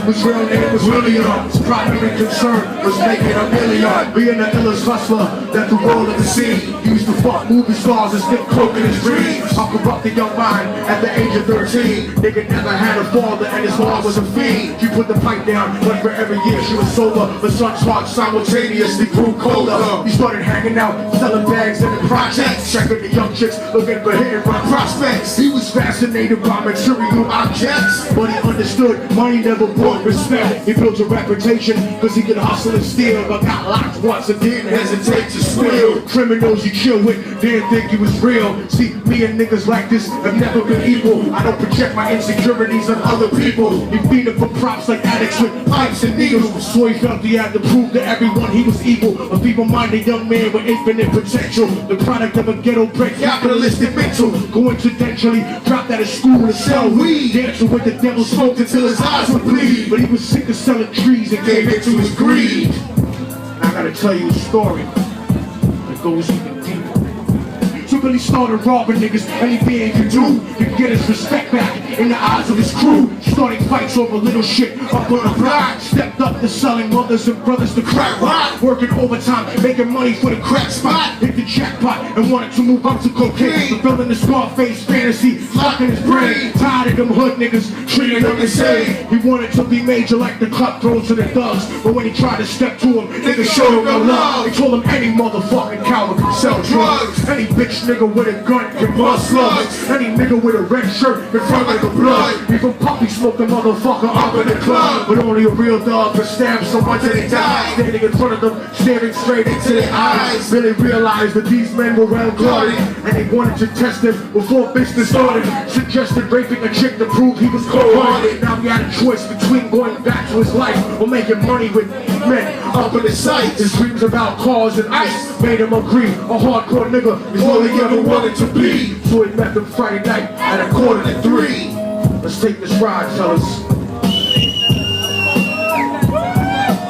His real name was William. His primary concern was making $1 million. Being the illest hustler that the world ever seen. He used to fuck movie stars and stick coke in his dreams. I'll corrupt the young mind at the age of 13. Nigga never had a father and his mom was a fiend. She put the pipe down, but for every year she was sober. Her son's heart simultaneously grew colder. He started hanging out, selling bags in the projects, checking the young chicks, looking for hit and run prospects. He was fascinated by material objects, but he understood money never brought respect. He built a reputation because he could hustle and steal, but got locked once and didn't hesitate to squeal. Criminals he chill with didn't think he was real. See, me and niggas like this have never been equal. I don't project my insecurities on other people. He beat up for props like addicts with pipes and needles. So he felt he had to prove to everyone he was equal. A feeble-minded young man with infinite potential. The product of a ghetto-bred capitalistic mental. Coincidentally, dropped out of school to sell weed. Dancing with the devil, smoked until his eyes would bleed. But he was sick of selling trees and gave into his greed. I gotta tell you a story that goes even deeper. So Billy started robbing niggas, anything he could do to get his respect back in the eyes of his crew. Starting fights over little shit up on the block. Stepped up to selling mothers and brothers to crack rock. Working overtime, making money for the crack spot. Hit the jackpot and wanted to move up to cocaine. Fulfilling the Scarface fantasy, locking his brain. Tired of them hood niggas, treating them insane. He wanted to be major like the cutthroats and the thugs. But when he tried to step to him, niggas showed him no love. They told him any motherfucking coward can sell drugs. Any bitch nigga with a gun can bust slugs. Any nigga with a red shirt can front like a blood. Even Puppy smoked the motherfucker up in the club. But only a real dog could stab someone till they die. Standing in front of them, staring straight into their eyes. Billy realized that these men were well guarded, and they wanted to test him before business started. Suggested raping a chick to prove he was cold-hearted. Now he had a choice between going back to his life or making money with men up in his sights. His dreams about cars and ice made him agree. A hardcore nigga is all he ever wanted to be. So he met them Friday night at 2:45. Let's take this ride, fellas.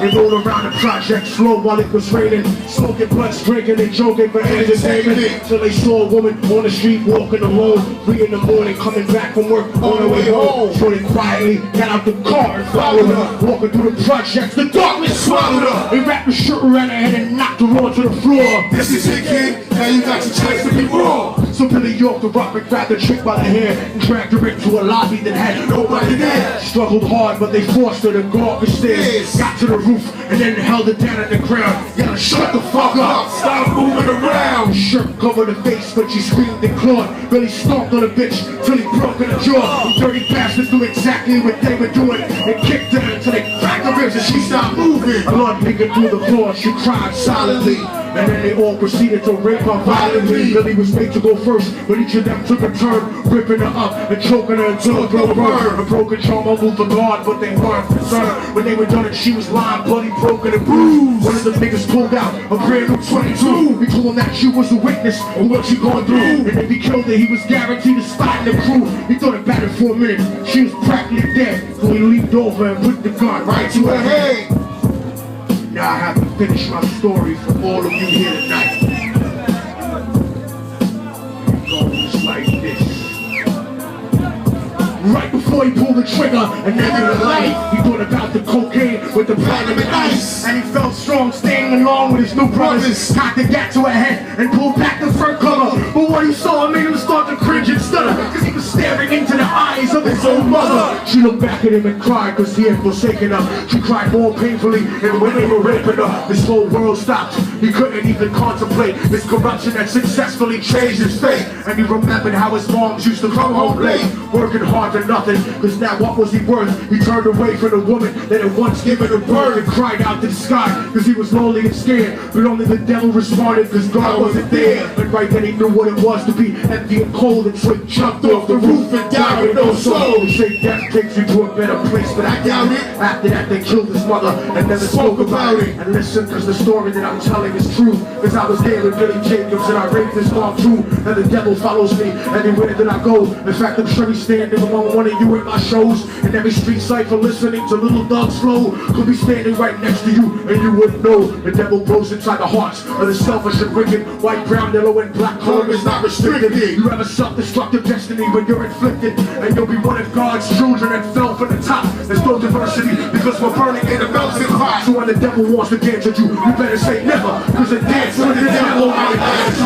They rolled around the project slow while it was raining, smoking blunts, drinking and joking for entertainment. Till they saw a woman on the street walking alone, 3 in the morning, coming back from work on her way home. So they quietly got out the car and followed her, walking through the projects. The darkness swallowed her. They wrapped the shirt around her head and knocked her onto the floor. This is it, kid. Now you got your chance to be raw. So Billy York the rock and grabbed the chick by the hair and dragged her into a lobby that had nobody there. Struggled hard, but they forced her to go up the stairs. Got to the roof and then held her down at the ground. Yelling, shut the fuck up, stop moving around. Shirt covered her face, but she screamed and clawed. Billy stomped on the bitch till he broke her jaw. The dirty bastards knew exactly what they were doing and kicked her until they cracked her ribs and she stopped moving. Blood leaking through the floor, she cried silently. And then they all proceeded to rape her violently. Billy was made to go first, but each of them took a turn, ripping her up and choking her until her blood burned. A broken trauma moved the guard, but they weren't concerned. When they were done and she was lying, bloody, broken and bruised. One of the niggas pulled out a brand new 22. He told him that she was a witness of what she gone through. And if he killed her, he was guaranteed a spot in the crew. He thought about it for a minute. She was practically dead, so he leaped over and put the gun right to her head. Now I have to finish my story for all of you here tonight. It goes like this. Right before he pulled the trigger and ended the light, he thought about the cocaine with the platinum and ice. And he felt strong staying along with his new brothers. Cocked the gat to her head and pulled back the fur cover. But what he saw made him start to cringe and stutter, cause he was staring into the eyes of his own mother. She looked back at him and cried cause he had forsaken her. She cried more painfully and when they were raping her, his whole world stopped. He couldn't even contemplate his corruption that successfully changed his fate. And he remembered how his moms used to come home late, working hard to nothing, cause now what was he worth? He turned away from the woman that had once given him birth and cried out to the sky cause he was lonely and scared. But only the devil responded cause God wasn't there. And right then he knew what it was to be empty and cold, and so he jumped off the roof and died with no soul. They say death takes you to a better place, but I doubt it. After that they killed his mother and never spoke about it. And listen, cause the story that I'm telling is true, cause I was there with Billy Jacobs and I raped his mom too. And the devil follows me anywhere that I go. In fact, I'm sure he's standing among one of you at my shows. And every street cipher listening to Little Dog's flow could be standing right next to you and you wouldn't know. The devil grows inside the hearts of the selfish and wicked. White, brown, yellow, and black color is not restricted. You have a self-destructive destiny when you're inflicted, and you'll be one of God's children that fell from the top. there's no diversity because we're burning in a melting pot. So when the devil wants to dance with you, you better say never, because a dance with the devil might dance.